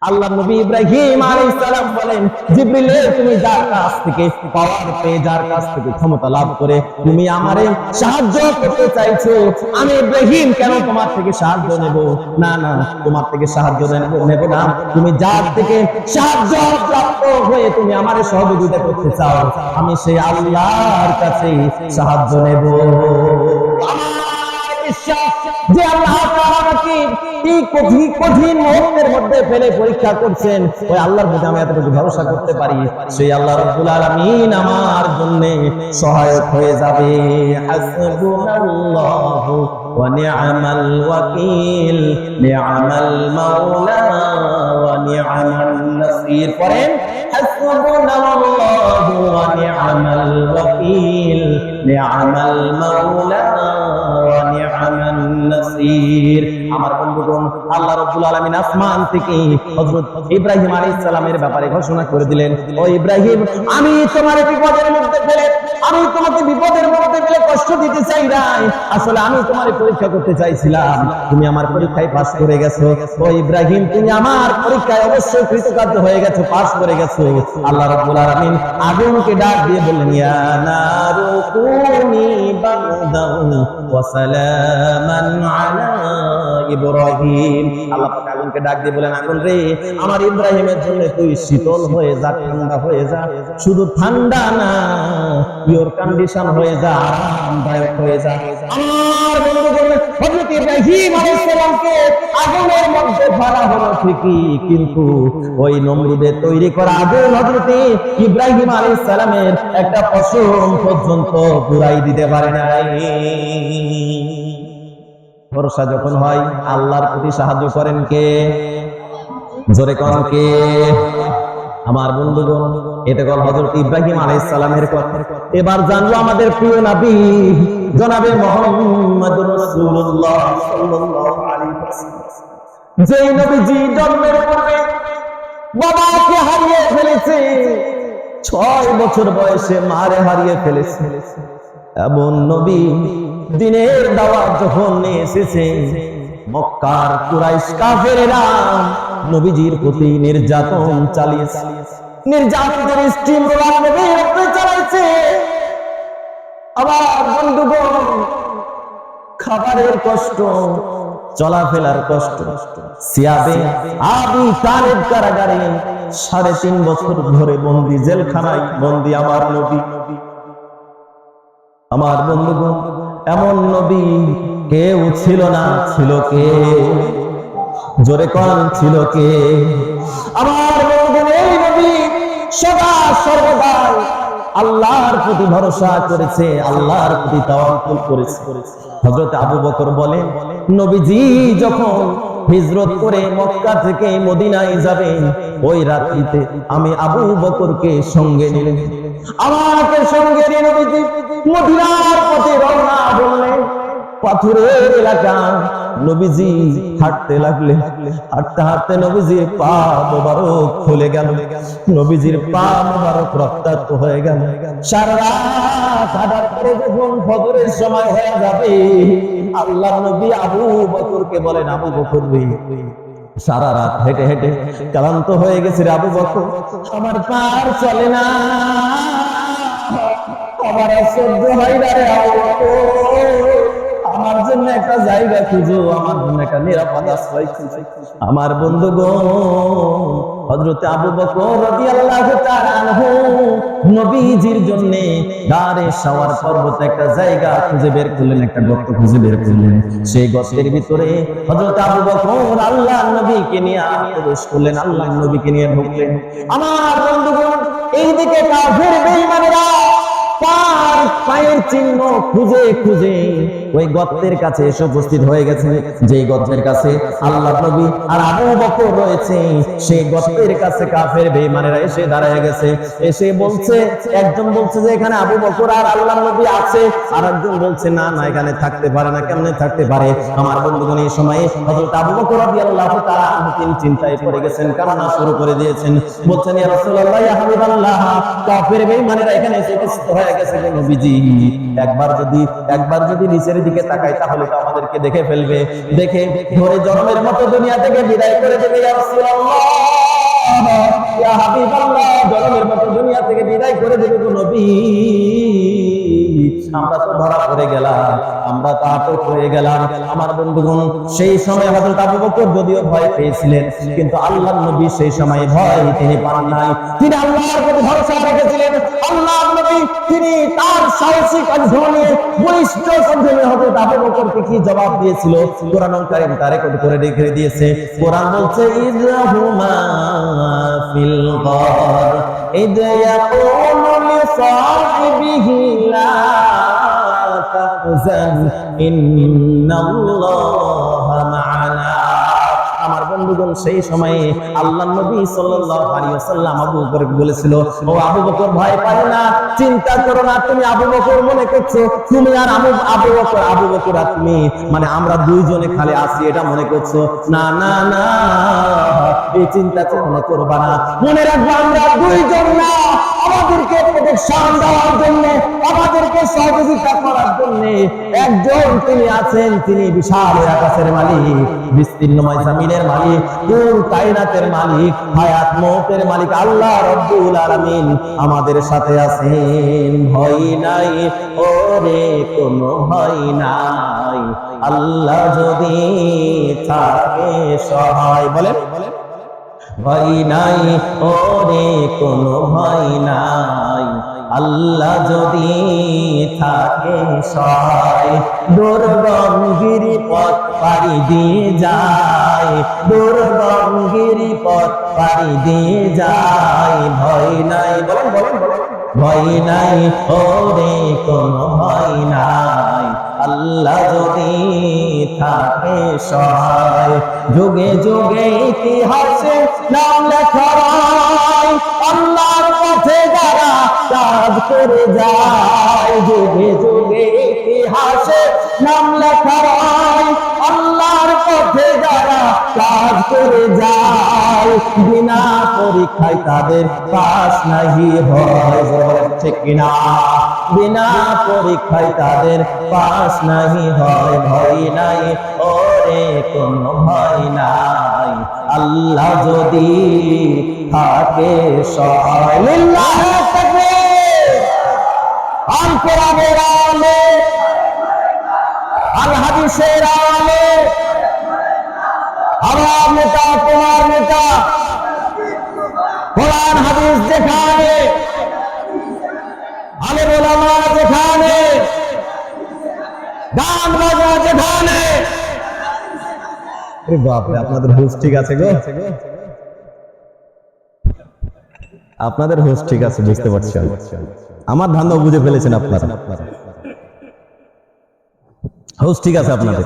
আল্লাহ নবী ইব্রাহিম আলাইহিস সালাম বলেন, জিবরিল তুমি যার কাছ থেকে পাওয়ার পেয়ে, যার কাছ থেকে ক্ষমতা লাভ করে তুমি আমারে সাহায্য করতে চাইছো, আমি ইব্রাহিম কেন তোমার থেকে সাহায্য নেব? না না, তোমার থেকে সাহায্য নেব না, তুমি যার থেকে সাহায্য প্রাপ্ত হয়ে তুমি আমারে সহযোগিতা করতে চাও, আমি সেই আল্লাহর কাছে সাহায্য নেব। যে আল্লাহ আমাকে এই কঠিন মুহূর্তের মধ্যে ফেলে পরীক্ষা করছেন, ওই আল্লাহর প্রতি আমি এতটুকু ভরসা করতে পারি, সেই আল্লাহ রাব্বুল আলামিন আমার জন্য সহায়ক হয়ে যাবে। হাসবুনাল্লাহু ওয়া নি'মাল ওয়াকিল, নি'মাল মাওলা ওয়া নি'মান নাসির। পড়েন, হাসবুনাল্লাহু ওয়া নি'মাল ওয়াকিল, নি'মাল মাওলা ওয়া নি'মান নাসির। আমার বন্ধুগণ, আল্লাহ রাব্বুল আলামিন আসমান থেকে হযরত ইব্রাহিম আলাইহিস সালামের ব্যাপারে ঘোষণা করে দিলেন, ও ইব্রাহিম, আমি তোমার বিপদের মধ্যে ফেলে, আমি তোমাকে বিপদের মধ্যে ফেলে কষ্ট দিতে চাই নাই, আসলে আমি তোমার পরীক্ষা করতে চাইছিলাম, তুমি আমার পরীক্ষায় পাস করে গেছো। ও ইব্রাহিম, তুমি আমার পরীক্ষায় অবশ্যই কৃতকার্য হয়ে গেছো, পাস করে গেছো। আল্লাহ রাব্বুল আলামিন আগুনকে ডাক দিয়ে বললেন, ইয়া নারু কুনি বারদান ওয়া সালামান আলা ইব্রাহিম। আল্লাহ পাক আগুনকে ডাক দিয়ে বলেন, আগুন রে, আমার ইব্রাহিমের জন্য তুই শীতল হয়ে যা, ঠান্ডা হয়ে যা, শুধু ঠান্ডা না, পিওর কন্ডিশন হয়ে যা, আরামদায়ক হয়ে যা। আমার বন্ধুগণ, হযরত ইব্রাহিম আলাইহিস সালামকে আগুনের মধ্যে ফেলা হলো ঠিকই, কিন্তু ওই নমরুদের তৈরি করা আগুন হযরত ইব্রাহিম আলাইহিস সালামের একটা পশম পর্যন্ত পুরাই দিতে পারে নাই। ভরসা যখন হয়, আল্লাহর প্রতি সাহায্য করেন কে? জোরে কোন কে? আমার বন্ধুগণ, এটা গল হযরত ইব্রাহিম আলাইহিস সালামের কথা। এবার জানবো আমাদের প্রিয় নবী জনাবে মুহাম্মদুর রাসূলুল্লাহ সাল্লাল্লাহু আলাইহি ওয়াসাল্লাম, যেই নবীজি জন্মের পূর্বে বাবাকে হারিয়ে ফেলেছে, 6 বছর বয়সে মারে হারিয়ে ফেলেছে, এমন নবী দিনের দাওয়াত যখন নিয়ে এসেছে, মক্কার কুরাইশ কাফেরেরা নবীজির প্রতি নির্যাতন চালিয়েছে, নির্যাতনের স্টিম রোলার নবীর উপরে চালাইছে। আমার বন্ধুগণ, খাবারের কষ্ট, চলাফেরার কষ্ট, সিয়াবে আবি তালেব কারাগারে 3.5 বছর ধরে বন্দী, জেলখানায় বন্দী আমার নবী। আমার বন্ধুগণ, এমন নবী কেউ ছিল না, ছিল কে? জোরে কোন ছিল কে? আমার বন্ধুগণ, এই নবী সদা সর্বদা আল্লাহর প্রতি ভরসা করেছে, আল্লাহর প্রতি তাওয়াক্কুল করেছে। হযরত আবু বকর বলেন, নবীজি যখন হিজরত করে মক্কা থেকে মদিনায় যাবেন, ওই রাত্রিতে আমি আবু বকরকে সঙ্গে নিলেন, আমাকে সঙ্গে নিয়ে নবীজি মদিনার পথে রওনা হলেন। পাথরের এলাকা, নবীজি হাঁটতে লাগলেন, হাঁটতে হাঁটতে নবীজির পা মোবারক খুলে গেল, নবীজির পা মোবারক রক্তাক্ত হয়ে গেল। সারা রাত হাঁটার পরে যখন ফজরের সময় হয়ে যাবে, আল্লাহর নবী আবু বকরকে বলেন, আবু বকর রে, সারা রাত হেঁটে হেঁটে ক্লান্ত হয়ে গেছে রে আবু বকর, আমার পা আর চলে না, আমার সহ্য হয় না রে আবু বকর, আমার জন্য একটা জায়গা খুঁজো, আমার জন্য একটা নিরাপদ আশ্রয় খুঁজো। আমার বন্ধুগণ, হযরত আবু বকর রাদিয়াল্লাহু তাআলা আনহু নবীজির জন্য দারে সাওয়ার পর্বতে একটা জায়গা খুঁজে বের করলেন, একটা গর্ত খুঁজে বের করলেন। সেই গর্তের ভিতরে হযরত আবু বকর আল্লাহর নবীকে নিয়ে প্রবেশ করলেন, আল্লাহর নবীকে নিয়ে ঢুকলেন। আমার বন্ধুগণ, এইদিকে কাফের বেঈমানেরা পায়ের চিহ্ন খুঁজে খুঁজে ওই গর্তের কাছে এসে উপস্থিত হয়ে গেছে। যেই গর্তের কাছে আল্লাহর নবী আর আবু বকর রয়েছে, সেই গর্তের কাছে কাফের বেঈমানেরা এসে দাঁড়ায় গেছে। এসে বলছে, একজন বলছে যে এখানে আবু বকর আর আল্লাহর নবী আছে, আর একজন বলছে না না, এখানে থাকতে পারে না, কেমনে থাকতে পারে? আমার বন্ধুগণ, এই সময়ে হযরত আবু বকর রাদিয়াল্লাহু তাআলা তিনি চিন্তায় পড়ে গেছেন, কান্না শুরু করে দিয়েছেন। বলছেন, ইয়া রাসূলুল্লাহ, ইয়া হাবিবাল্লাহ, কাফের বেঈমানেরা এখানে এসে উপস্থিত হয়ে হয়ে গেছে গো নবীজি, একবার যদি নিচের দিকে তাকাই তাহলে তো আমাদেরকে দেখে ফেলবে, দেখে ধরে জন্মের মতো দুনিয়া থেকে বিদায় করে দেবে। ইয়া রাসূলুল্লাহ, ইয়া হাবিবাল্লাহ, জন্মের মতো দুনিয়া থেকে বিদায় করে দেবে গো নবী। আমরা তো ধরা পড়ে গেলাম, আমরা তো আটক হয়ে গেলাম। আমার বন্ধুগণ, সেই সময় হযরত আবু বকর যদিও ভয় পেয়েছিলেন, কিন্তু আল্লাহর নবী সেই সময় ভয় তিনি পান নাই। তিনি আল্লাহর প্রতি ভরসা রেখেছিলেন। আল্লাহর নবী তিনি তার সাহসী কণ্ঠে বলিষ্ঠ কণ্ঠে হযরত আবু বকরকে কি জবাব দিয়েছিল, কোরআন কারীম তা রেকর্ড করে রেখে দিয়েছে। কোরআন বলছে, ইযহুমা ফিল গার ইয ইয়াকুলু লিসাহিবিহি লা তাহজান ইন্নাল্লাহা মা'ানা। আমার বন্ধুগণ, সেই সময়ে আল্লাহর নবী সাল্লাল্লাহু আলাইহি ওয়াসাল্লাম আবু বকরকে বলেছিল, ও আবু বকর, ভয় পাও না, চিন্তা করো না। তুমি আবু বকর মনে করছো তুমি আর আবু বকর আর তুমি মানে আমরা দুইজনে খালি আছি এটা মনে করছো? না না না, এই চিন্তা কখনো করবা না। মনে রাখবা আমরা দুইজন না, আমাদেরকে প্রোটেকশন দেওয়ার জন্য, আমাদেরকে সহযোগিতা করার জন্য একজন তিনি আছেন। তিনি বিশাল আকাশের মালিক, বিস্তীর্ণময় জমিনের মালিক, কুল কায়নাতের মালিক, হায়াত মওতের মালিক আল্লাহ রাব্বুল আলামিন আমাদের সাথে আছেন। ভয় নাই ওরে, কোনো ভয় নাই, আল্লাহ যদি থাকে সহায়। বলেন, ভয় নাই ওরে, কোনো ভয় নাই, আল্লাহ যদি থাকে সহায়। দুর্গম গিরিপথ পাড়ি দিয়ে যায়, দুর্গম গিরিপথ পাড়ি দিয়ে যায়। ভয় নাই, বলেন বলেন বলেন, ভয় নাই ওরে, কোনো ভয় নাই, আল্লাহ যদি থাকে সহায়। যুগে যুগে ইতিহাসে নাম লেখা হয়, আল্লাহর পথে যারা কাজ করে যায়। যুগে যুগে ইতিহাসে নাম লেখা হয়, আল্লাহর পথে যারা কাজ করে যায়। বিনা পরীক্ষায় তাদের পাস নাহি হয়, ঠিক কিনা? বিনা পরীক্ষায় তাদের পাস নাহি হয়। ভয় নাই ওরে, কোনো ভয় নাই, আল্লাহ যদি থাকে সহায়। লিল্লাহি তাকবীর। আল কোরআনের আলে, আল হাদিসের আলে, আমার নেতা তোমার নেতা, কোরআন হাদিস যেখানে, আলেম ওলামা যেখানে, গান বাজনা যেখানে। বাপরে, আপনাদের হুঁশ ঠিক আছে গো, আপনাদের হুঁশ ঠিক আছে, বুঝতে পারছি। আমার ধান্দা বুঝে ফেলেছেন আপনারা, হুঁশ ঠিক আছে আপনাদের।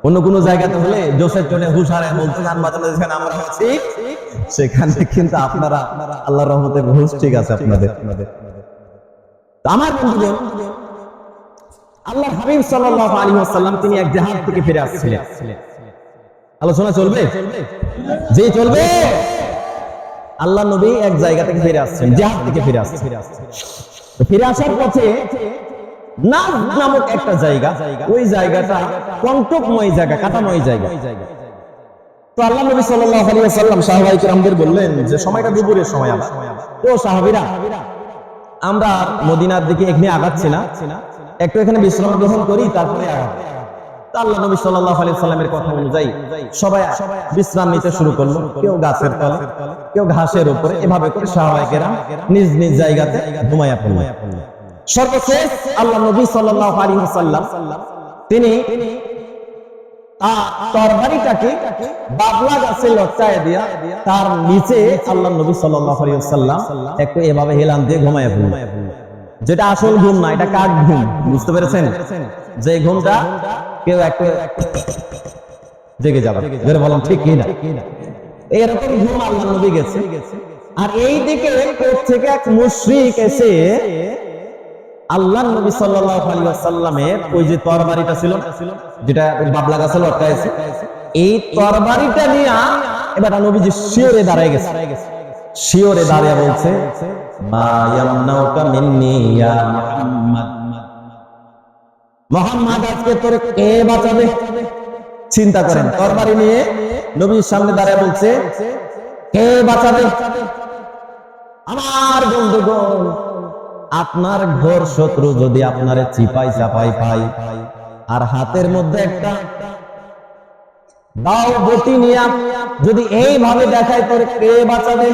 অন্য কোন জায়গাতে হলে জোসের জন্য হুঁশ হারে বলতে গান বাজনা যেখানে আমরা আছি সেখানে, কিন্তু আপনারা আল্লাহর রহমতে হুঁশ ঠিক আছে আপনাদের। আমার বন্ধুগণ, আল্লাহর হাবিব সাল্লাল্লাহু আলাইহি ওয়াসাল্লাম তিনি এক জিহাদ থেকে ফিরে আসছিলেন। আলোচনা চলবে? জি চলবে। আল্লাহর নবী এক জায়গা থেকে ফিরে আসছেন, জিহাদ থেকে ফিরে আসছেন। ফিরে আসার পথে নাজ নামক একটা জায়গা, ওই জায়গাটা কণ্টকময় জায়গা, কাটাময় জায়গা। তো আল্লাহর নবী সাল্লাল্লাহু আলাইহি ওয়াসাল্লাম সাহাবায়ে কিরামদের বললেন যে সময়টা দুপুরের সময়। তো সাহাবীরা, আমরা মদিনার দিকে এখানে আগাচ্ছি না, একটু এখানে বিশ্রাম গ্রহণ করি, তারপরে আগাবো। তো আল্লাহ নবী সাল্লাল্লাহু আলাইহি ওয়াসাল্লামের কথা অনুযায়ী সবাই বিশ্রাম নিতে শুরু করলো। কেউ গাছের তলে, কেউ ঘাসের উপরে, এভাবে করে সাহাবায়ে কেরাম নিজ নিজ জায়গাতে ঘুমায়া পড়লেন। সর্বশেষ আল্লাহ নবী সাল্লাল্লাহু আলাইহি ওয়াসাল্লাম তিনি তরবারিটাকে বাবলা গাছে লটকায় দিয়া তার নিচে আল্লাহ নবী সাল্লাল্লাহু আলাইহি ওয়াসাল্লাম একটু এভাবে হেলান দিয়ে ঘুমায়া পড়লেন। যেটা আসল ঘুম না, এটা কাক ঘুম, বুঝতে পেরেছেন? যে ঘুমটা কেউ একটু জেগে যাবে, যেটা বলেন ঠিক কি না, এরকম ঘুম আল্লাহ নবী গেছে। আর এই দিকে থেকে এক মুশরিক এসে আল্লাহর নবী সাল্লাল্লাহু আলাইহি ওয়াসাল্লামের ওই যে তরবারিটা ছিল, যেটা বাবলা গাছে লটকাইছে, এই তরবারিটা নিয়ে এবার নবীজি শিওরে দাঁড়ায় গেছে। শিওরে দাঁড়িয়ে বলছে মা ইয়ামনাউকা মিন্নি ইয়া মুহাম্মদ, মুহাম্মদ আজকে তোরে কে বাঁচাবে? চিন্তা করেন, তরবারি নিয়ে নবীর সামনে দাঁড়িয়ে বলছে কে বাঁচাবে? আমার বন্ধুগণ, আপনার ঘোর শত্রু যদি আপনারে চিপাই চাপাই পাই আর হাতের মধ্যে একটা দাও বটি নিয়ে যদি এইভাবে দেখায় তোর কে বাঁচাবে,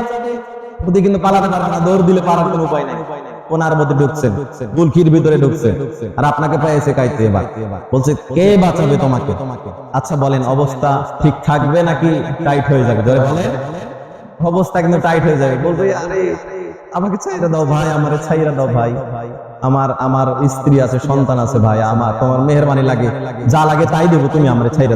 বুদ্ধি কিন্তু পালাতে পারবে না, দৌড় দিলে পারার কোনো উপায় নাই। কোনার মধ্যে ঢুকছেন, গুলকির ভিতরে ঢুকছেন, আর আপনাকে পেয়েছে কাইতে, এবার বলছে কে বাঁচাবে তোমাকে? আচ্ছা বলেন, অবস্থা ঠিক থাকবে নাকি টাইট হয়ে যাবে? ধরে বলেন, অবস্থা কিন্তু টাইট হয়ে যাবে। বলবে আরে আমাকে ছাইরা দাও ভাই, আমারে ছাইরা দাও ভাই, আমার স্ত্রী আছে, সন্তান আছে ভাই, আমার তোমার মেহেরবানি লাগে, যা লাগে তাই দেবো, তুমি আমারে ছাইরা দাও।